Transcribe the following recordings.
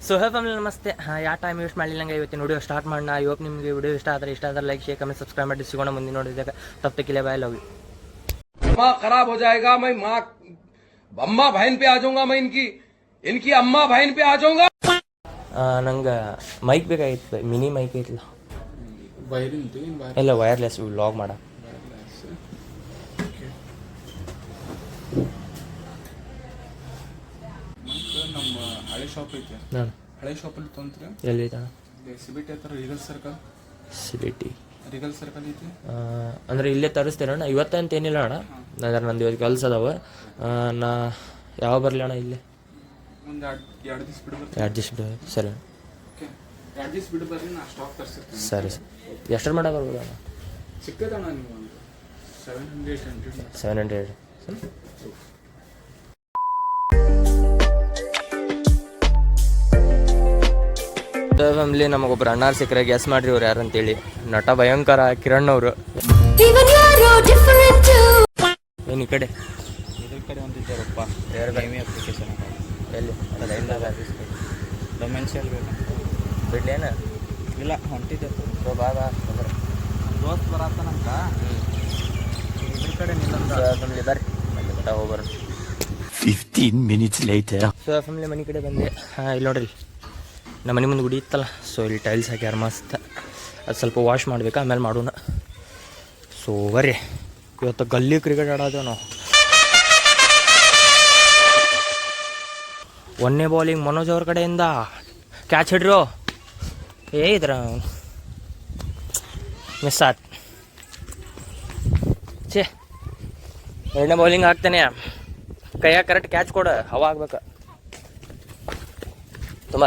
So hey family ನಮಸ್ತೆ. ಯಾವ time waste ಮಾಡಲಿಲ್ಲಂಗೆ ಇವತ್ತಿನ ವಿಡಿಯೋ ಸ್ಟಾರ್ಟ್ ಮಾಡೋಣ. ಇವತ್ತು ನಿಮಗೆ ವಿಡಿಯೋ ಇಷ್ಟ ಆದರೆ ಲೈಕ್ ಶೇರ್ ಕಮೆಂಟ್ ಸಬ್ಸ್ಕ್ರೈಬ್ ಮಾಡಿ ಸಿಗೋಣ ಮುಂದಿನ ನೋಡಿದಾಗ ತಪ್ಪಕ್ಕಿಲ್ಲ. Bye, love you. माँ खराब हो जाएगा, मैं माँ अम्मा बहन पे आ जाऊंगा, मैं इनकी अम्मा बहन पे आ जाऊंगा. ನಂಗೆ ಮೈಕ್ ಬೇಕಾಗಿತ್ತು, ಮಿನಿ ಮೈಕ್ ಐತಿಲ್ಲ, ಇಲ್ಲ ವೈರ್ಲೆಸ್ ವ್ಲಾಗ್ ಮಾಡ. ನಮ್ಮ ಹಳೆ ಶಾಪ್ ಐತೆ, ಹಳೆ ಶಾಪಲ್ಲಿ ತೊಂದ್ರೆ ಎಲ್ಲಿ ಸಿಬಿಟಿ ಹತ್ರ Regal circle, CBT Regal circle ಐತಿ. ಅಂದರೆ ಇಲ್ಲೇ ತರಿಸ್ತೀರ ಅಣ್ಣ? ಇವತ್ತಂತ ಏನಿಲ್ಲ ಅಣ್ಣ, ಅಂದ್ರೆ ನಂದು ಇವತ್ತು ಕೆಲಸ ಅದಾವ. ನಾ ಯಾವ ಬರಲಿ ಅಣ್ಣ? ಇಲ್ಲೇ ಒಂದು ಎರಡು ದಿವಸ ಬಿಡು ಬರ್ತೀನಿ. 2 ದಿವಸ ಬಿಡು. ಸರಿ, ಓಕೆ, 2 ದಿವಸ ಬಿಡು ಬರ್ರಿ, ನಾ ಸ್ಟಾಕ್ ತರಿಸಿರ್ತೀನಿ. ಸರಿ ಎಷ್ಟರ ಮಾಡ ಬರ್ಬೋದು ಅಣ್ಣ? ಸಿಕ್ಕದಣ್ಣ ನೀವು ಒಂದು 700-800. 700. ಫ್ಯಾಮಿಲಿ ನಮಗೊಬ್ಬರು ಅಣ್ಣಾರು ಸಿಕ್ಕರೆ ಗ್ಯಾಸ್ ಮಾಡ್ರಿ ಅವ್ರು ಯಾರಂತೇಳಿ. ನಟ ಭಯಂಕರ ಕಿರಣ್ ಅವರು. ಏನು ಈ ಕಡೆ ಇದ್ರ ಕಡೆ ಒಂದಿದ್ದಾರಪ್ಪ, ಗೇಮಿ ಅಪ್ಲಿಕೇಶನ್ ಎಲ್ಲಿ ಡೊಮೆನ್ಷಿಯಲ್ ಬೇಕು ಬಿಡ್ಲೇನ? ಇಲ್ಲ, ಹೊಂಟಿದ್ದೆ ಬಾ ಬಾ ದೋಸ್ತ್ ಬರತ್ತನಂತ. ಇದ್ರ ಕಡೆ ಫ್ಯಾಮಿಲಿ ಬರ್ರಿ ಮಟ್ಟ ಹೋಗ್ಬರ. 15 minutes later. ಸೊ ಫ್ಯಾಮಿಲಿ ಮನೆ ಕಡೆ ಬಂದೆ. ಇಲ್ಲಿ ನೋಡ್ರಿ, ನಮ್ಮ ಮನೆ ಮುಂದೆ ಗುಡಿ ಇತ್ತಲ್ಲ, ಸೊ ಇಲ್ಲಿ ಟೈಲ್ಸ್ ಹಾಕ್ಯಾರ ಮಸ್ತ್. ಅದು ಸ್ವಲ್ಪ ವಾಶ್ ಮಾಡ್ಬೇಕು, ಆಮೇಲೆ ಮಾಡೋಣ. ಸೊ ಬರ್ರಿ, ಇವತ್ತು ಗಲ್ಲಿ ಕ್ರಿಕೆಟ್ ಆಡೋದು ನಾವು. 1ನೇ ಬಾಲಿಂಗ್ ಮನೋಜ್ ಅವ್ರ ಕಡೆಯಿಂದ ಕ್ಯಾಚ್ ಹಿಡ್ರು. ಇದ್ರ ಮಿಸ್ ಆತ್. 2ನೇ ಬೌಲಿಂಗ್ ಹಾಕ್ತಾನೆ, ಕೈಯಾಗ ಕರೆಕ್ಟ್ ಕ್ಯಾಚ್ ಕೊಡ, ಹವಾ ಆಗ್ಬೇಕು ತುಂಬ.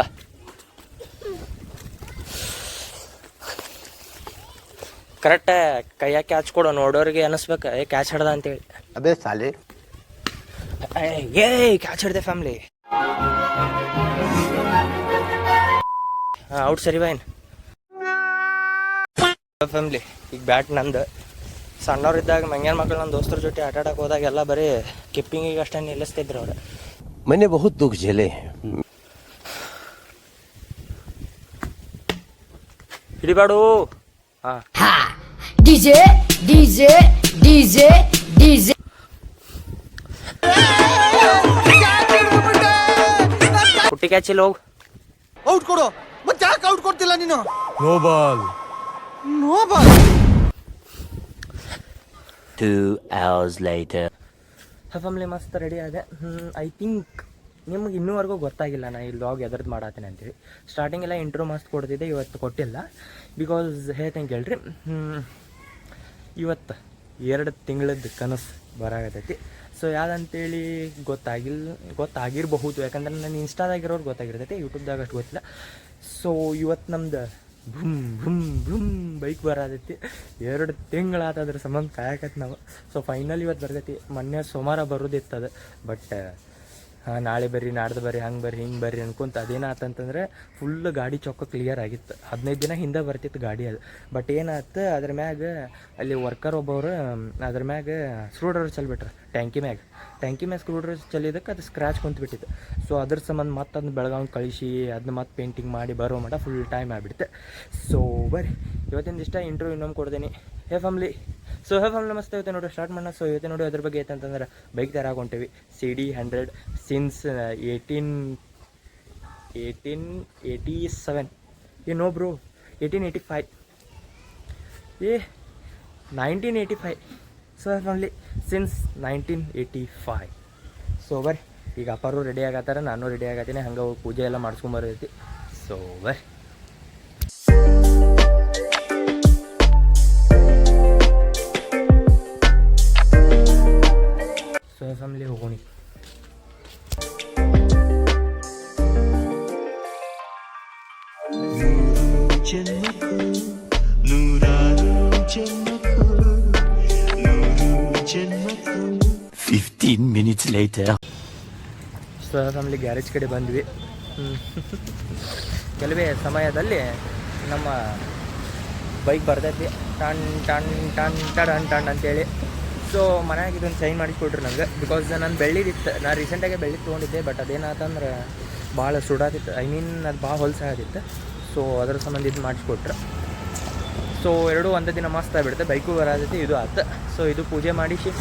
ಕರೆಕ್ಟ್ ಕೈಯಾಗ ಕ್ಯಾಚ್ ಕೊಡು, ನೋಡೋರಿಗೆ ಅನಿಸ್ಬೇಕು ಕ್ಯಾಚ್ ಹಿಡ್ದ ಅಂತೇಳಿ. ಅಬೇ ಸಾಲೆ, ಕ್ಯಾಚ್ ಹಿಡ್ದೆ ಫ್ಯಾಮಿಲಿ. ಔಟ್. ಸರಿ ಬಾಯ್ನ್ ಫ್ಯಾಮಿಲಿ. ಈಗ ಬ್ಯಾಟ್ ನಂದು. ಸಣ್ಣವ್ರಿದ್ದಾಗ ಮಂಗ್ಯಾನ ಮಕ್ಕಳು ನನ್ನ ದೋಸ್ತರ ಜೊತೆ ಆಟ ಆಡಕ್ಕೆ ಹೋದಾಗ ಎಲ್ಲ ಬರೀ ಕಿಪ್ಪಿಂಗಿಗೆ ಅಷ್ಟೇ ನಿಲ್ಲಿಸ್ತಿದ್ರು ಅವ್ರು. मैंने बहुत दुख झेले. ಹಿಡಿಬಾಡು. डीजे डीजे डीजे डीजे ಪುಟ್ಟಿ ಕ್ಯಾಚ್ ಇಲ್ಲಿ ಹೋಗು. ಔಟ್ ಕೊಡು. ಮತ್ತೆ ಯಾಕೆ ಔಟ್ ಕೊಡ್ತಿಲ್ಲ ನೀನು? No ball. No ball. 2 hours later. Family ಮಸ್ತ್ ರೆಡಿ ಆದೆ. ಐ ಥಿಂಕ್ ನಿಮ್ಗೆ ಇನ್ನೂವರೆಗೂ ಗೊತ್ತಾಗಿಲ್ಲ ನಾ ಈ ವ್ಲಾಗ್ ಎದ್ರದ್ದು ಮಾಡತ್ತೀನಿ ಅಂತೇಳಿ. ಸ್ಟಾರ್ಟಿಂಗ್ ಎಲ್ಲ ಇಂಟ್ರೋ ಮಸ್ತ್ ಕೊಡ್ತಿದ್ದೆ, ಇವತ್ತು ಕೊಟ್ಟಿಲ್ಲ. ಬಿಕಾಸ್ ಹೇಳ್ತಂಗೆ ಕೇಳ್ರಿ, ಇವತ್ತು 2 ತಿಂಗಳದ್ದು ಕನಸು ಬರಾಗತೈತಿ. ಸೊ ಯಾವ್ದಂತೇಳಿ ಗೊತ್ತಾಗಿರಬಹುದು, ಯಾಕಂದ್ರೆ ನಾನು ಇನ್ಸ್ಟಾದಾಗಿರೋರು ಗೊತ್ತಾಗಿರ್ತೈತಿ, ಯೂಟ್ಯೂಬ್ದಾಗ ಅಷ್ಟು ಗೊತ್ತಿಲ್ಲ. ಸೊ ಇವತ್ತು ನಮ್ದು ಭುಮ್ ಭುಮ್ ಭುಮ್ ಬೈಕ್ ಬರತೈತಿ. 2 ತಿಂಗಳಾದ ಅದ್ರ ಸಂಬಂಧ ಕಾಯಕತ್ತು ನಾವು. ಸೊ ಫೈನಲ್ ಇವತ್ತು ಬರ್ತೈತಿ. ಮೊನ್ನೆ ಸೋಮವಾರ ಬರೋದಿತ್ತದ, ಬಟ್ ನಾಳೆ ಬರ್ರಿ, ನಾಡ್ದು ಬರ್ರಿ, ಹಂಗೆ ಬರ್ರಿ, ಹಿಂಗೆ ಬರ್ರಿ ಅನ್ಕೊಂತ ಅದೇನಾತಂತಂದ್ರೆ ಫುಲ್ ಗಾಡಿ ಚೊಕ್ಕ ಕ್ಲಿಯರ್ ಆಗಿತ್ತು. 15 ದಿನ ಹಿಂದೆ ಬರ್ತಿತ್ತು ಗಾಡಿ ಅದು. ಬಟ್ ಏನಾಯ್ತು, ಅದ್ರ ಮ್ಯಾಗ ಅಲ್ಲಿ ವರ್ಕರ್ ಒಬ್ಬವರು ಅದ್ರ ಮ್ಯಾಗ ಸ್ಕ್ರೂ ಡ್ರೈವರ್ ಚಲ್ಬಿಟ್ರು. ಟ್ಯಾಂಕಿ ಮ್ಯಾಗ ಸ್ಕ್ರೂ ಡ್ರೈವರ್ ಚಲಿದಕ್ಕೆ ಅದು ಸ್ಕ್ರ್ಯಾಚ್ ಕುಂತ್ಬಿಟ್ಟಿತ್ತು. ಸೊ ಅದ್ರ ಸಂಬಂಧ ಮತ್ತೆ ಅದನ್ನ ಬೆಳಗಾವಿ ಕಳಿಸಿ ಅದನ್ನ ಮತ್ತೆ ಪೇಂಟಿಂಗ್ ಮಾಡಿ ಬರೋ ಮಟ ಫುಲ್ ಟೈಮ್ ಆಗಿಬಿಡುತ್ತೆ. ಸೊ ಬರ್ರಿ ಇವತ್ತಿಂದ ಇಷ್ಟ ಇಂಟ್ರ್ಯೂ ಇನ್ನೊಮ್ಮೆ ಕೊಡ್ತೀನಿ. ಹೇ ಫ್ಯಾಮ್ಲಿ. ಸೊ ಹೇ ಫ್ಯಾಮ್ಲಿ ನಮಸ್ತೆ. ಇವತ್ತು ನೋಡಿ ಸ್ಟಾರ್ಟ್ ಮಾಡೋಣ. ಸೊ ಇವತ್ತು ನೋಡಿ ಅದ್ರ ಬಗ್ಗೆ ಐತಂತಂದ್ರೆ ಬೈಕ್ ತರಾಕೊಂತೀವಿ. CD 100 since 1887. No bro, 1885. 1985. So family since 1985. So ಬರ್ರಿ, ಈಗ ಅಪ್ಪರು ರೆಡಿ ಆಗತ್ತಾರ, ನಾನು ರೆಡಿ ಆಗತ್ತೀನಿ. ಹಂಗೆ ಹೋಗಿ ಪೂಜೆ ಎಲ್ಲ ಮಾಡಿಸ್ಕೊಂಬರೈತಿ. ಸೊ ಬರ್ರಿ. ಸೊ ಫ್ಯಾಮಿಲಿ ಹೋಗೋಣ. Fifteen minutes later. So family garage ಕಡೆ ಬಂದ್ವಿ. ಕೆಲವೇ ಸಮಯದಲ್ಲಿ ನಮ್ಮ ಬೈಕ್ ಬರ್ತೈತಿ, ton ton ton ton ton ಅಂತೇಳಿ. ಸೊ ಮನ್ಯಾಗ ಇದೊಂದು ಸೈನ್ ಮಾಡಿಸ್ಕೊಟ್ರು ನಂಗೆ. ಬಿಕಾಸ್ ನಾನು ಬೆಳ್ಳಿದಿತ್ತು, ನಾನು ರೀಸೆಂಟಾಗೆ ಬೆಳ್ಳಿ ತೊಗೊಂಡಿದ್ದೆ. ಬಟ್ ಅದೇನಾತಂದ್ರೆ ಭಾಳ ಸುಡಾತಿತ್ತು, ಐ ಮೀನ್ ಅದು ಭಾಳ ಹೊಲಸಾಗತ್ತಿತ್ತು. ಸೊ ಅದ್ರ ಸಂಬಂಧ ಇದು ಮಾಡಿಸ್ಕೊಟ್ರು. ಸೊ ಎರಡೂ ಒಂದೇ ದಿನ ಮಸ್ತ್ ಆಗಿಬಿಡುತ್ತೆ. ಬೈಕು ಬರೋದೈತಿ, ಇದು ಆಯ್ತು. ಸೊ ಇದು ಪೂಜೆ ಮಾಡಿಸಿ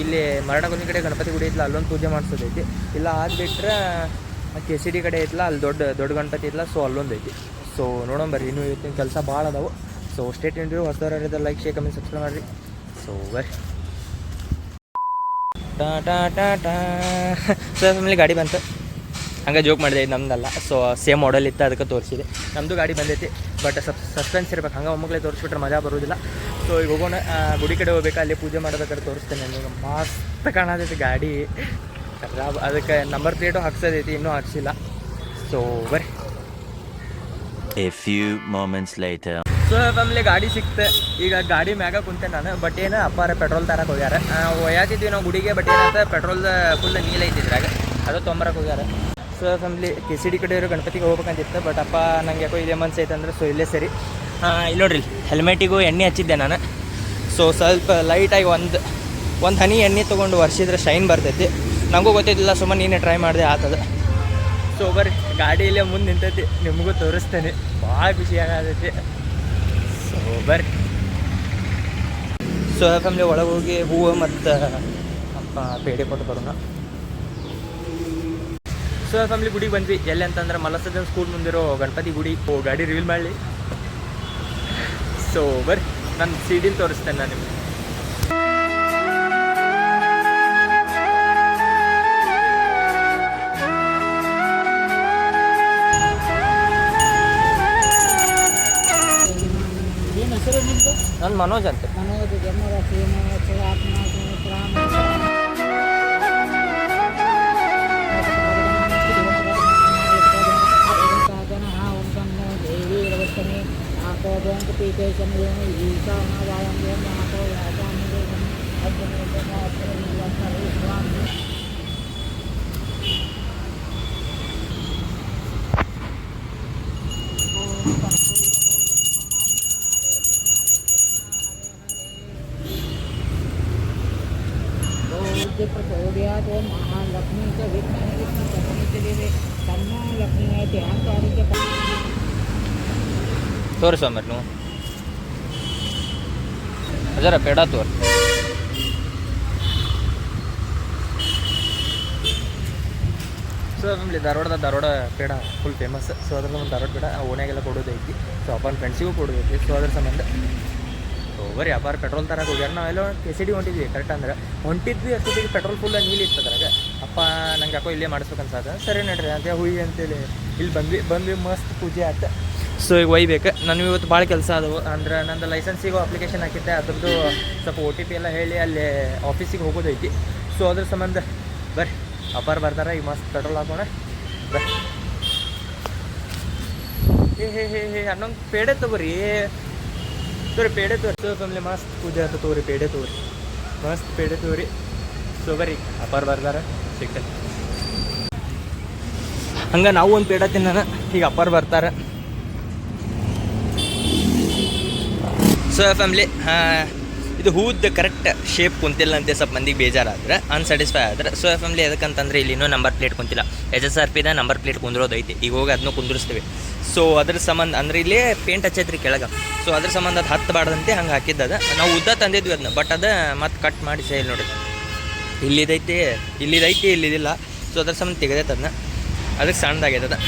ಇಲ್ಲಿ ಮರಡಗೊಂದಿ ಕಡೆ ಗಣಪತಿ ಗುಡಿ ಐತಲ್ಲ, ಅಲ್ಲೊಂದು ಪೂಜೆ ಮಾಡಿಸೋದೈತಿ. ಇಲ್ಲ ಆಗಿಬಿಟ್ರೆ KCD ಕಡೆ ಐತಲ್ಲ, ಅಲ್ಲಿ ದೊಡ್ಡ ಗಣಪತಿ ಐತಲ್ಲ, ಸೊ ಅಲ್ಲೊಂದು ಐತಿ. ಸೊ ನೋಡೋಣ ಇನ್ನೂ ಇವತ್ತಿನ ಕೆಲಸ ಭಾಳ ಅದಾವೆ. ಸೊ ಸ್ಟೇಟ್ ಇಂಟರ್ವ್ಯೂ ಹೊಸದವರ ಲೈಕ್ ಶೇರ್ ಕಮೆಂಟ್ ಸಬ್ಸ್ಕ್ರೈಬ್ ಮಾಡಿರಿ. ಸೊ ಬರ್ರಿ. ಸೊ ಫ್ಯಾಮಿಲಿ ಗಾಡಿ ಬಂತು, ಹಂಗೆ ಜೋಕ್ ಮಾಡಿದೆ, ಇದು ನಮ್ದಲ್ಲ. ಸೊ ಸೇಮ್ ಮಾಡೆಲ್ ಇತ್ತು, ಅದಕ್ಕೆ ತೋರಿಸಿದೆ. ನಮ್ಮದು ಗಾಡಿ ಬಂದೈತಿ, ಬಟ್ ಸಸ್ಪೆನ್ಸ್ ಇರ್ಬೇಕು, ಹಂಗೆ ಒಮ್ಮಗಲೇ ತೋರಿಸ್ಬಿಟ್ರೆ ಮಜಾ ಬರೋದಿಲ್ಲ. ಸೊ ಈಗ ಹೋಗೋಣ, ಗುಡಿ ಕಡೆ ಹೋಗ್ಬೇಕು, ಅಲ್ಲಿ ಪೂಜೆ ಮಾಡೋದಕ್ಕೆ ತೋರಿಸ್ತೇನೆ ನಿಮಗೆ. ಮಸ್ತ್ ಕಾಣತೈತಿ ಗಾಡಿ, ಅದಕ್ಕೆ ನಂಬರ್ ಪ್ಲೇಟು ಹಾಕ್ಸೋದೈತಿ, ಇನ್ನೂ ಹಾಕ್ಸಿಲ್ಲ. ಸೊ ಬರ್ರಿ. A few moments later. So family ಗಾಡಿ ಸಿಕ್ತೆ. ಈಗ ಗಾಡಿ ಮ್ಯಾಗ ಕುಂತೆ ನಾನು. ಬಟ್ ಏನು ಅಪ್ಪಾರ ಪೆಟ್ರೋಲ್ ತರಕ್ಕೆ ಹೋಗ್ಯಾರ. ಒಯ್ಯಾತಿದ್ವಿ ನಾವು ಗುಡಿಗೆ, ಬಟ್ ಏನಂತ ಪೆಟ್ರೋಲ್ ಫುಲ್ ನೀಲ ಐತಿದ್ರಾಗ, ಅದು ತೊಂಬರಕ್ಕೆ ಹೋಗ್ಯಾರ. ಸೊ ಫ್ಯಾಮಿಲಿ KCD ಕಡೆ ಇರೋ ಗಣಪತಿಗೆ ಹೋಗ್ಬೇಕಂತಿತ್ತು, ಬಟ್ ಅಪ್ಪ ನಂಗೆ ಯಾಕೋ ಇದೇ ಮನ್ಸು ಐತಂದ್ರೆ ಸೊ ಇಲ್ಲೇ ಸರಿ. ಇಲ್ಲಿ ನೋಡ್ರಿ, ಹೆಲ್ಮೆಟಿಗೂ ಎಣ್ಣೆ ಹಚ್ಚಿದ್ದೆ ನಾನು. ಸೊ ಸ್ವಲ್ಪ ಲೈಟಾಗಿ ಒಂದು ಹನಿ ಎಣ್ಣೆ ತೊಗೊಂಡು ಒರೆಸಿದ್ರೆ ಶೈನ್ ಬರ್ತೈತಿ. ನನಗೂ ಗೊತ್ತಿದ್ದಿಲ್ಲ, ಸುಮ್ಮನೆ ನೀನೇ ಟ್ರೈ ಮಾಡಿದೆ, ಆತದ. ಸೊ ಬರ್ರಿ, ಗಾಡಿ ಇಲ್ಲೇ ಮುಂದೆ ನಿಂತೈತಿ, ನಿಮಗೂ ತೋರಿಸ್ತೇನೆ. ಭಾಳ ಖುಷಿಯಾಗತೈತಿ. ಸೊ ಬರ್ರಿ. ಸೊ ಫ್ಯಾಮಿಲಿ ಒಳಗೆ ಹೋಗಿ ಹೂವು ಮತ್ತು ಪೇಡೆ ಕೊಟ್ಟು ಬರೋಣ. ಸೊ ಫ್ಯಾಮಿಲಿ ಗುಡಿಗೆ ಬಂದ್ವಿ. ಎಲ್ಲಿ ಅಂತಂದ್ರೆ ಮಲಸದನ್ ಸ್ಕೂಲ್ ಮುಂದಿರೋ ಗಣಪತಿ ಗುಡಿ. ಗಾಡಿ ರಿವೀಲ್ ಮಾಡಲಿ. ಸೊ ಬರ್ರಿ, ನಾನು CD ತೋರಿಸ್ತೇನೆ ನಾನು ನಿಮಗೆ. ನಾನು ಮನೋಜ್ ಅಂತ. प्रचोदयात् ओम महालक्ष्मी च विद्महे विष्णुपत्नीचे तन्नो लक्ष्मी ध्यानकारी च ತೋರಿಸುವ ಮರಿ ನೀವು ಅದರ ಪೇಡ ತೋರ್. So family Dharwad peda full famous. So ಅದ್ರಲ್ಲಿ ಒಂದು ಧಾರವಾಡ ಪೇಡ ಓಣ್ಯಾಗೆಲ್ಲ ಕೊಡೋದೈತಿ. ಸೊ ಅಪ್ಪನ ಫ್ರೆಂಡ್ಸಿಗೂ ಕೊಡೋದೈತಿ. ಸೊ ಅದ್ರ ಸಂಬಂಧ ಸೊ ಬರೀ ಅಪ್ಪಾರ ಪೆಟ್ರೋಲ್ ತರಕ್ಕೆ ಹೋಗ್ಯಾರ. ನಾವೆಲ್ಲ KCD ಹೊಂಟಿದ್ವಿ. ಕರೆಕ್ಟ್ ಅಂದ್ರೆ ಹೊಂಟಿದ್ವಿ, ಅಷ್ಟೊತ್ತಿಗೆ ಪೆಟ್ರೋಲ್ ಫುಲ್ ನೀರು ಇರ್ತದ್ರಾಗ. ಅಪ್ಪ ನಂಗೆ ಯಾಕೋ ಇಲ್ಲೇ ಮಾಡಿಸ್ಬೇಕನ್ಸದ. ಸರಿ ನಡ್ರಿ ಅಂತ ಹುಯಿ ಅಂತೇಳಿ ಇಲ್ಲಿ ಬಂದ್ವಿ. ಮಸ್ತ್ ಪೂಜೆ ಆಯ್ತು. ಸೊ ಈಗ ಒಯ್ಬೇಕು. ನಾನು ಇವತ್ತು ಭಾಳ ಕೆಲಸ ಆದವು. ಅಂದ್ರೆ ನಂದು ಲೈಸೆನ್ಸಿಗೂ ಅಪ್ಲಿಕೇಶನ್ ಹಾಕಿದ್ದೆ, ಅದ್ರದ್ದು ಸ್ವಲ್ಪ OTP ಎಲ್ಲ ಹೇಳಿ ಅಲ್ಲಿ ಆಫೀಸಿಗೆ ಹೋಗೋದೈತಿ. ಸೊ ಅದ್ರ ಸಂಬಂಧ ಬರ್ರಿ, ಅಪ್ಪಾರ ಬರ್ತಾರೆ. ಈಗ ಮಸ್ತ್ ಪೆಟ್ರೋಲ್ ಹಾಕೋಣ ಬರ್ರಿ. ಹೇ ಹನ್ನೊಂದು ಪೇಡೆ ತಗೋರಿ, ಪೇಡೆ ತೋರಿ. ಸೊ ಫ್ಯಾಮಿಲಿ ಮಸ್ತ್ ಪೂಜೆ ಆಯ್ತು. ತೋರಿ ಪೇಡೆ ತೋರಿ, ಮಸ್ತ್ ಪೇಡೆ ತೋರಿ. ಸೊ ಬರ್ರಿ, ಅಪ್ಪಾರ ಬರ್ತಾರೆ, ಸಿಗ್ತದೆ. ಹಂಗೆ ನಾವು ಒಂದು ಪೇಡ ತಿನ್ನೋಣ. ಈಗ ಅಪ್ಪಾರ ಬರ್ತಾರೆ. ಸೊ ಫ್ಯಾಮಿಲಿ, ಇದು ಹೂದ್ದು ಕರೆಕ್ಟ್ ಶೇಪ್ ಕುಂತಿಲ್ಲ ಅಂತ ಸ್ವಲ್ಪ ಮಂದಿಗೆ ಬೇಜಾರಾದ್ರೆ, ಅನ್ಸ್ಯಾಟಿಸ್ಫೈ ಆದ್ರೆ. ಸೊ ಫ್ಯಾಮಿಲಿ ಎದಕ್ಕಂತಂದ್ರೆ ಇಲ್ಲಿ ಇನ್ನೂ ನಂಬರ್ ಪ್ಲೇಟ್ ಕುಂತಿಲ್ಲ. SSRPದ ನಂಬರ್ ಪ್ಲೇಟ್ ಕುಂದಿರೋದೈತಿ. ಈಗ ಹೋಗಿ ಅದನ್ನೂ ಕುಂದಿರಿಸ್ತೀವಿ. ಸೊ ಅದ್ರ ಸಂಬಂಧ ಅಂದ್ರೆ ಇಲ್ಲೇ ಪೇಂಟ್ ಹಚ್ಚೈತ್ರಿ ಕೆಳಗೆ. ಸೊ ಅದ್ರ ಸಂಬಂಧ ಅದು ಹತ್ತಬಾರ್ದಂತೆ ಹಂಗೆ ಹಾಕಿದ್ದದ. ನಾವು ಉದ್ದ ತಂದಿದ್ವಿ ಅದನ್ನ, ಬಟ್ ಅದು ಮತ್ತೆ ಕಟ್ ಮಾಡಿ ಸೇಲ್ ನೋಡಿ, ಇಲ್ಲಿದೈತಿ ಇಲ್ಲಿದಿಲ್ಲ. ಸೊ ಅದ್ರ ಸಂಬಂಧ ತೆಗೆದೈತೆ ಅದನ್ನ, ಅದಕ್ಕೆ ಸಣ್ಣದಾಗ್ಯದ.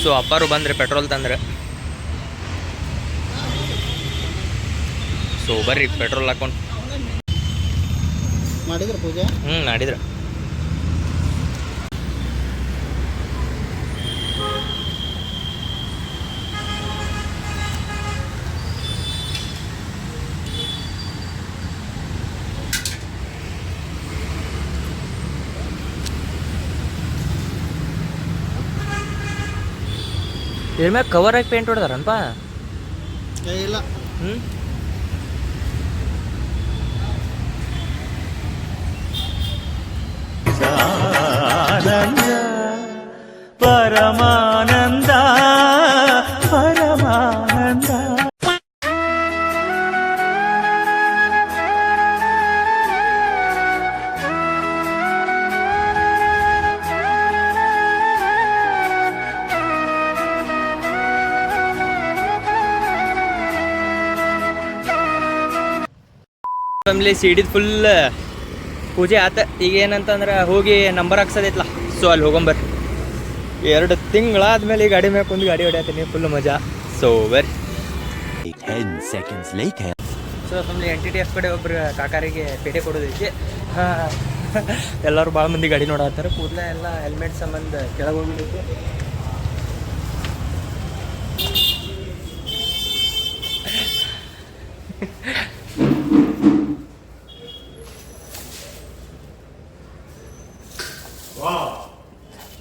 ಸೊ ಅಪ್ಪಾರು ಬಂದರೆ ಪೆಟ್ರೋಲ್ ತಂದ್ರೆ. ಸೊ ಬರ್ರಿ, ಪೆಟ್ರೋಲ್ ಹಾಕೊಂಡು ಮಾಡಿದ್ರ ಪೂಜೆ ಮಾಡಿದ್ರು. ಇದ್ರ ಮ್ಯಾಗ ಕವರ್ ಆಗಿ ಪೇಂಟ್ ಹೊಡೆದಾರನಪ್ಪ. ಇಲ್ಲ ಪರಮಾನಂದ ಪರಮಾನಂದ. ಫ್ಯಾಮಿಲಿ ಸಿಡಿದು ಫುಲ್ ಪೂಜೆ ಆತ. ಈಗ ಏನಂತಂದ್ರೆ ಹೋಗಿ ನಂಬರ್ ಹಾಕ್ಸೋದೈತ್ಲ, ಸೊ ಅಲ್ಲಿ ಹೋಗೊಂಬರ್ರಿ. 2 ತಿಂಗಳಾದ್ಮೇಲೆ ಈ ಗಾಡಿ ಮ್ಯಾಗ ಒಂದು ಗಾಡಿ ಹೊಡ್ಯಾತೀನಿ, ಫುಲ್ ಮಜಾ. ಸೊ ಬರ್ರಿ. 10 seconds later. So family NTTF ಕಡೆ ಒಬ್ರು ಕಾಕಾರಿಗೆ ಪೇಟೆ ಕೊಡೋದೈತಿ. ಎಲ್ಲರೂ ಭಾಳ ಮಂದಿ ಗಾಡಿ ನೋಡತ್ತಾರೆ. ಕೂದಲ ಎಲ್ಲ ಹೆಲ್ಮೆಟ್ ಸಂಬಂಧ ಕೆಳಗೆ ಹೋಗ್ಬಿಡೈತಿ.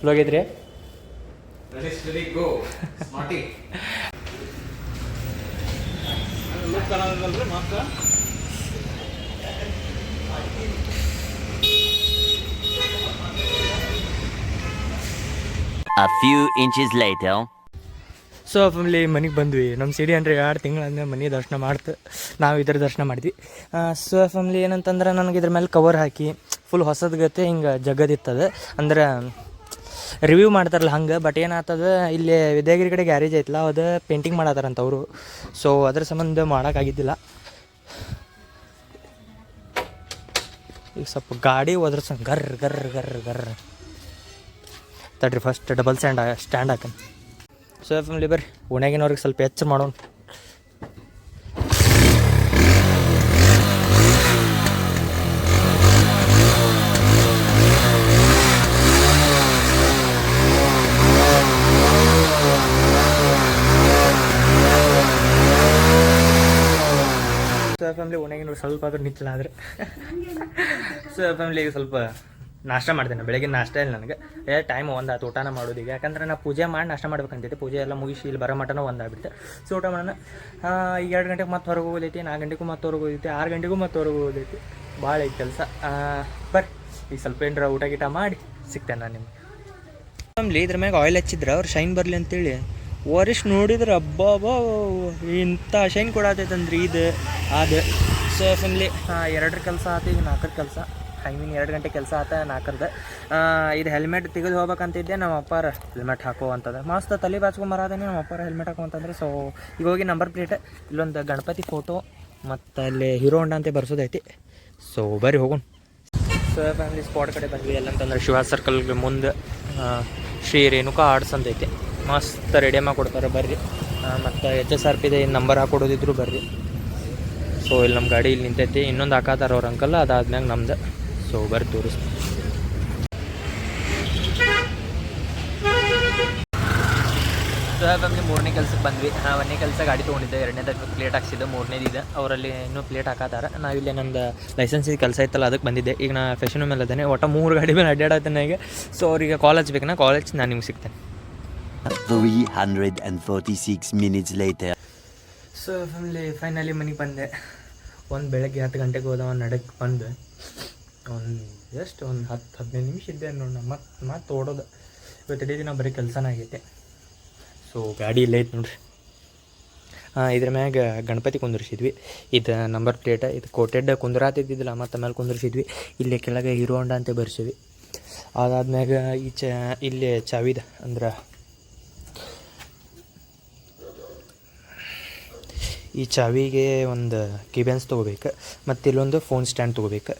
ಹೋಗಿದ್ರಿ A few inches later. So family ಮನೆಗೆ ಬಂದ್ವಿ. ನಮ್ಮ ಸಿಡಿ ಅಂದರೆ 2 ತಿಂಗಳಾದ್ಮೇಲೆ ಮನೆ ದರ್ಶನ ಮಾಡ್ತು. ನಾವು ಇದ್ರ ದರ್ಶನ ಮಾಡಿದ್ವಿ. ಸೊ ಫ್ಯಾಮಿಲಿ ಏನಂತಂದ್ರೆ ನನಗೆ ಇದ್ರ ಮೇಲೆ ಕವರ್ ಹಾಕಿ ಫುಲ್ ಹೊಸದ ಗತೆ ಹಿಂಗೆ ಜಗದಿತ್ತದ ಅಂದ್ರೆ ರಿವ್ಯೂ ಮಾಡ್ತಾರಲ್ಲ ಹಂಗೆ. ಬಟ್ ಏನಾಗ್ತದ ಇಲ್ಲಿ ವಿದ್ಯಾಗಿರಿ ಕಡೆ ಗ್ಯಾರೇಜ್ ಐತಲ್ಲ, ಅದು ಪೇಂಟಿಂಗ್ ಮಾಡತ್ತಾರಂತ ಅವರು. ಸೊ ಅದ್ರ ಸಂಬಂಧ ಮಾಡೋಕ್ಕಾಗಿದ್ದಿಲ್ಲ. ಈಗ ಸ್ವಲ್ಪ ಗಾಡಿ ಒದ್ರಸ ಗರ್ ಗರ್ ಗರ್ ಗರ್ ತಡ್ರಿ. ಫಸ್ಟ್ ಡಬಲ್ ಸ್ಟ್ಯಾಂಡ್ ಹಾಕನ್. ಸೊ ಫ್ಯಾಮಿಲಿ ಬರ್ರಿ, ಓಣ್ಯಾಗಿನವ್ರಿಗೆ ಸ್ವಲ್ಪ ಹೆಚ್ಚು ಮಾಡೋಣ. ಸೊ ಫ್ಯಾಮಿಲಿ ಓಣ್ಯಾಗಿನವ್ರು ಸ್ವಲ್ಪ ಆದ್ರೂ ನಿಚ್ಚಲ ಆದ್ರೆ. ಸೊ ಫ್ಯಾಮಿಲಿಗೆ ಸ್ವಲ್ಪ ನಾಷ್ಟ ಮಾಡ್ತೇನೆ. ಬೆಳಗ್ಗೆ ನಾಷ್ಟ ಇಲ್ಲ ನನಗೆ. ಟೈಮ್ ಒಂದಾಯ್ತು ಊಟನ ಮಾಡೋದು. ಈಗ ಯಾಕಂದ್ರೆ ನಾ ಪೂಜೆ ಮಾಡಿ ನಾಷ್ಟ ಮಾಡ್ಬೇಕಂತೈತಿ. ಪೂಜೆ ಎಲ್ಲ ಮುಗಿಸಿ ಇಲ್ಲಿ ಬರೋ ಮಟನೂ ಒಂದಾಗ್ಬಿಡುತ್ತೆ. ಸೊ ಊಟ ಮಾಡೋಣ. ಈಗ 2 ಗಂಟೆಗೆ ಮತ್ತೆ ಹೊರಗೆ ಹೋಗೋದೈತಿ, 4 ಗಂಟೆಗೂ ಮತ್ತೆ ಹೊರಗೆ ಹೋಗೈತಿ, 6 ಗಂಟೆಗೂ ಮತ್ತೆ ಹೊರಗೆ ಹೋಗೋದೈತಿ. ಭಾಳ ಐತೆ ಕೆಲಸ. ಬರ್ರಿ ಈಗ ಸ್ವಲ್ಪ ಏನರ ಊಟ ಗೀಟ ಮಾಡಿ ಸಿಗ್ತೇನೆ ನಾನು ನಿಮ್ಗೆ. ಫ್ಯಾಮಿಲಿ ಇದ್ರ ಮ್ಯಾಗ ಆಯಿಲ್ ಹಚ್ಚಿದ್ರೆ ಅವ್ರು ಶೈನ್ ಬರಲಿ ಅಂತೇಳಿ ವರಿಷ್ಠ ನೋಡಿದ್ರೆ ಅಬ್ಬಾ ಇಂಥ ಶೈನ್ ಕೊಡತೈತಂದ್ರಿ ಇದು ಅದು. ಸೊ ಫ್ಯಾಮಿಲಿ 2 ಕೆಲಸ ಆಯ್ತು, ಈಗ 4 ಕೆಲಸ. ಐ ಮೀನ್ 2 ಗಂಟೆ ಕೆಲಸ ಆತ 4ದ. ಇದು ಹೆಲ್ಮೆಟ್ ತೆಗೆದು ಹೋಗ್ಬೇಕಂತಿದ್ದೆ. ನಮ್ಮ ಅಪ್ಪಾರ ಹೆಲ್ಮೆಟ್ ಹಾಕೋ ಅಂತದ ಮಸ್ತ್ ತಲೆ ಬಾಚ್ಕೊಂಬರೋದೇನೆ. ನಮ್ಮ ಅಪ್ಪಾರ ಹೆಲ್ಮೆಟ್ ಹಾಕೋ ಅಂತಂದ್ರೆ. ಸೊ ಈಗ ಹೋಗಿ ನಂಬರ್ ಪ್ಲೇಟ್ ಇಲ್ಲೊಂದು ಗಣಪತಿ ಫೋಟೋ ಮತ್ತು ಅಲ್ಲಿ ಹೀರೋ ಹೊಂಡ ಅಂತ ಬರ್ಸೋದೈತಿ. ಸೊ ಬರ್ರಿ ಹೋಗೋಣ. ಸೊ ಫ್ಯಾಮಿಲಿ ಸ್ಪಾಟ್ ಕಡೆ ಬಂದ್ವಿ. ಎಲ್ಲಂತಂದ್ರೆ ಶಿವ ಸರ್ಕಲ್ಗೆ ಮುಂದೆ ಶ್ರೀ ರೇಣುಕಾ ಆರ್ಟ್ಸ್ ಅಂತೈತಿ. ಮಸ್ತ್ ರೆಡಿಯಮ್ಮ ಕೊಡ್ತಾರೆ ಬರ್ರಿ. ಮತ್ತು HSRPದ ಏನು ನಂಬರ್ ಹಾಕೊಡೋದಿದ್ರು ಬರ್ರಿ. ಸೊ ಇಲ್ಲಿ ನಮ್ಮ ಗಾಡಿ ಇಲ್ಲಿ ನಿಂತೈತಿ. ಇನ್ನೊಂದು ಹಾಕಾತಾರ ಅವ್ರ ಅಂಕಲ್, ಅದಾದ್ಮ್ಯಾಗ ನಮ್ದು. ಸೊ ಬರ್ರಿ ತೋರಿಸ್ತೀನಿ. ಸೊ ಫ್ಯಾಮಿಲಿ 3ನೇ ಕೆಲಸಕ್ಕೆ ಬಂದ್ವಿ. 1ನೇ ಕೆಲಸ ಗಾಡಿ ತೊಗೊಂಡಿದ್ದೆ, 2ನೇದಕ್ಕೆ ಪ್ಲೇಟ್ ಹಾಕ್ಸಿದ್ದೆ, 3ನೇದಿದೆ ಅವರಲ್ಲಿ ಇನ್ನೂ ಪ್ಲೇಟ್ ಹಾಕಾತಾರ. ನಾವಿಲ್ಲಿ ನಂದು ಲೈಸೆನ್ಸಿಗೆ ಕೆಲಸ ಇತ್ತಲ್ಲ ಅದಕ್ಕೆ ಬಂದಿದ್ದೆ. ಈಗ ನಾ ಫ್ಯಾಷನ್ ಮೇಲೆ ಅದೇನೆ. ಒಟ್ಟು 3 ಗಾಡಿ ಮೇಲೆ ಅಡ್ಡಾಡತ್ತೇನೆ ಈಗ. ಸೊ ಅವ್ರಿಗೆ ಕಾಲ್ ಹಚ್ಬೇಕು. ಕಾಲ್ ಹಚ್ಚಿ ನಾನು ನಿಮ್ಗೆ ಸಿಗ್ತೇನೆ. 346 minutes later. So family finally ಮನೆಗೆ ಬಂದೆ. ಬೆಳಗ್ಗೆ 10 ಗಂಟೆಗೆ ಹೋದ, ನಡಕ್ಕೆ ಬಂದು ಜಸ್ಟ್ ಒಂದು 10-15 ನಿಮಿಷ ಇದ್ದೆ ನೋಡಿ. ಮತ್ತೆ ಓಡೋದು. ಇವತ್ತು ಇಡೀ ದಿನ ಬರೀ ಕೆಲಸನೇ ಆಗೈತೆ. ಸೊ ಗಾಡಿ ಇಲ್ಲೇ ಐತೆ ನೋಡ್ರಿ. ಇದ್ರ ಮ್ಯಾಗ ಗಣಪತಿ ಕುಂದಿರ್ಸಿದ್ವಿ. ಇದು ನಂಬರ್ ಪ್ಲೇಟ್, ಇದು ಕೋಟೆಡ್ ಕುಂದ್ರಾತಿದ್ದಿಲ್ಲ, ಮತ್ತು ಆಮೇಲೆ ಕುಂದಿರ್ಸಿದ್ವಿ. ಇಲ್ಲಿ ಕೆಳಗೆ ಹೀರೋ ಹೊಂಡ ಅಂತ ಬರ್ಸಿವಿ. ಅದಾದ್ಮ್ಯಾಗ ಇಲ್ಲಿ ಚಾವಿದ ಅಂದ್ರೆ ಈ ಚಾವಿಗೆ ಒಂದು ಕೀಬ್ಯಾನ್ಸ್ ತೊಗೋಬೇಕು, ಮತ್ತು ಇಲ್ಲೊಂದು ಫೋನ್ ಸ್ಟ್ಯಾಂಡ್ ತೊಗೋಬೇಕು.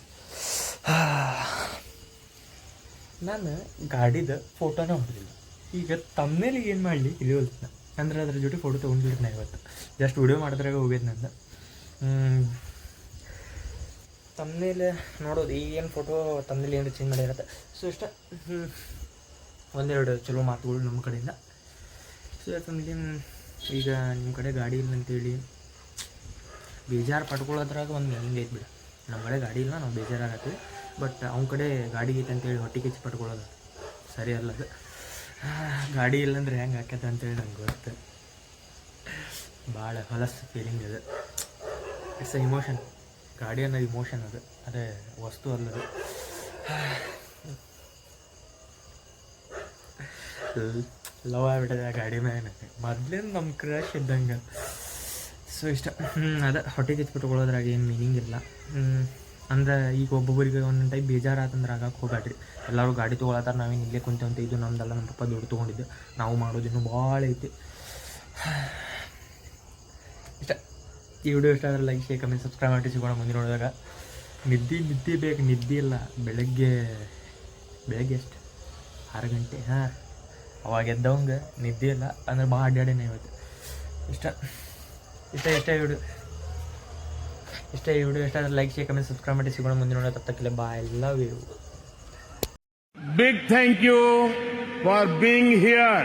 ನಾನು ಗಾಡಿದ ಫೋಟೋನ ಹೊಡೆದಿಲ್ಲ. ಈಗ ತಮ್ಮನೇಲಿಗೆ ಏನು ಮಾಡಲಿ ತಿಳಿಯೋಲ್ತು ಅಂದ್ರೆ ಅದ್ರ ಜೊತೆ ಫೋಟೋ ತೊಗೊಂಡಿರ್ತೀನಿ ನಾ ಇವತ್ತು. ಜಸ್ಟ್ ವಿಡಿಯೋ ಮಾಡಿದ್ರಾಗ ಹೋಗ್ಯದ ನಂದು. ತಮ್ಮನೇಲಿ ನೋಡೋದು ಈಗೇನು ಫೋಟೋ ತಮ್ಮನೇಲಿ ಏನು ಚೇಂಜ್ ಮಾಡಿರತ್ತೆ. ಸೊ ಇಷ್ಟ 1-2 ಚಲೋ ಮಾತುಗಳು ನಮ್ಮ ಕಡೆಯಿಂದ. ಸೊ ಯಾಕಂದ್ರೆ ಈಗ ನಿಮ್ಮ ಕಡೆ ಗಾಡಿ ಇಲ್ಲ ಅಂತೇಳಿ ಬೇಜಾರು ಪಡ್ಕೊಳ್ಳೋದ್ರಾಗ ಒಂದು ಹಿಂಗೆ ಐತೆ ಬಿಡು. ನಮ್ಮ ಕಡೆ ಗಾಡಿ ಇಲ್ಲ, ನಾವು ಬೇಜಾರಾಗತ್ತೀವಿ. ಬಟ್ ಅವ್ನ ಕಡೆ ಗಾಡಿ ಐತೆ ಅಂತೇಳಿ ಹೊಟ್ಟೆ ಕಿಚ್ಚು ಪಡ್ಕೊಳ್ಳೋದು ಸರಿ ಅಲ್ಲ. ಅದು ಗಾಡಿ ಇಲ್ಲಂದ್ರೆ ಹೆಂಗೆ ಆಕೈತೆ ಅಂತೇಳಿ ನಂಗೆ ಗೊತ್ತು. ಭಾಳ ಹೊಲಸ್ ಫೀಲಿಂಗ್ ಅದು. It's a emotion. ಗಾಡಿ ಅನ್ನೋದು ಇಮೋಷನ್, ಅದು ಅದೇ ವಸ್ತು ಅಲ್ಲದು. ಲವ್ ಆಗ್ಬಿಟ್ಟದೆ ಆ ಗಾಡಿ ಮ್ಯಾಗ. ಮೊದ್ಲೇನು ನಮ್ಮ ಕ್ರಶ್ ಇದ್ದಂಗೆ. ಸೊ ಇಷ್ಟ ಅದೇ ಹೊಟ್ಟೆ ಕಿಚ್ಬಿಟ್ಕೊಳ್ಳೋದ್ರಾಗ ಏನು ಮೀನಿಂಗ್ ಇಲ್ಲ. ಅಂದ್ರೆ ಈಗ ಒಬ್ಬೊಬ್ಬರಿಗೆ ಒಂದೊಂದು ಟೈಪ್ ಬೇಜಾರಾತಂದ್ರೆ ಆಗಕ್ಕೆ ಹೋಗ್ಬೇಡ್ರಿ. ಎಲ್ಲರೂ ಗಾಡಿ ತೊಗೊಳತ್ತಾರ, ನಾವೇನು ಇಲ್ಲೇ ಕುಂತೇವಂತ. ಇದು ನಮ್ದೆಲ್ಲ ನಮ್ಮ ಪಪ್ಪ ದುಡ್ಡು ತೊಗೊಂಡಿದ್ದು. ನಾವು ಮಾಡೋದು ಇನ್ನೂ ಭಾಳ ಐತಿ. ಇಷ್ಟ ಈ ವಿಡಿಯೋ ಇಷ್ಟ ಆದರೆ ಲೈಕ್ ಶೇರ್ ಕಮೆಂಟ್ ಸಬ್ಸ್ಕ್ರೈಬ್ ಮಾಡಿ ಸಿಗೋಣ ಮುಂದೆ ನೋಡಿದಾಗ. ನಿದ್ದೆ ಬೇಕು, ನಿದ್ದೆ ಇಲ್ಲ. ಬೆಳಗ್ಗೆ ಎಷ್ಟು 6 ಗಂಟೆ ಅವಾಗ ಎದ್ದವಂಗೆ ನಿದ್ದೆ ಇಲ್ಲ ಅಂದ್ರೆ ಭಾಳ ಅಡ್ಡಾಡೇನೆ ಇವತ್ತು. ಇಷ್ಟ ಈ ವಿಡಿಯೋ ಇಷ್ಟ ಆದರೆ ಲೈಕ್ ಶೇರ್ ಕಮೆಂಟ್ ಸಬ್ಸ್ಕ್ರೈಬ್ ಮಾಡಿ ಸಿಗೋಣ ಮುಂದೆ ನೋಡೋ ತಪ್ಪಕ್ಕಿಲ್ಲ. Bye, love you. Big thank you for being here.